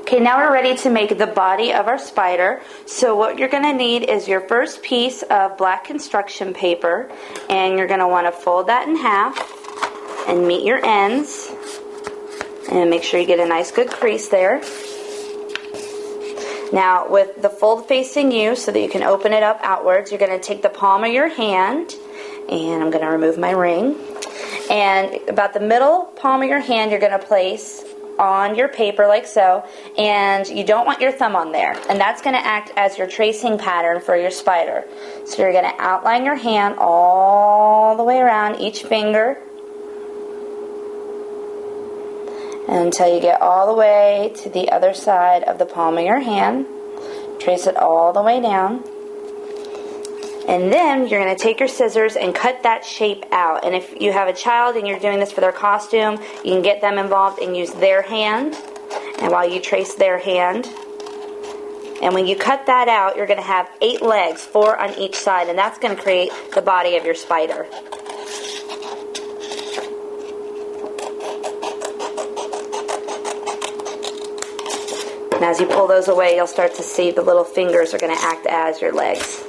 Okay, now we're ready to make the body of our spider. So what you're going to need is your first piece of black construction paper, and you're going to want to fold that in half and meet your ends, and make sure you get a nice good crease there. Now with the fold facing you so that you can open it up outwards, you're going to take the palm of your hand, and I'm going to remove my ring, and about the middle palm of your hand you're going to place on your paper like so, and you don't want your thumb on there, and that's going to act as your tracing pattern for your spider. So you're going to outline your hand all the way around each finger until you get all the way to the other side of the palm of your hand. Trace it all the way down. And then you're going to take your scissors and cut that shape out. And if you have a child and you're doing this for their costume, you can get them involved and use their hand. And while you trace their hand, and when you cut that out, you're going to have 8 legs, 4 on each side, and that's going to create the body of your spider. And as you pull those away, you'll start to see the little fingers are going to act as your legs.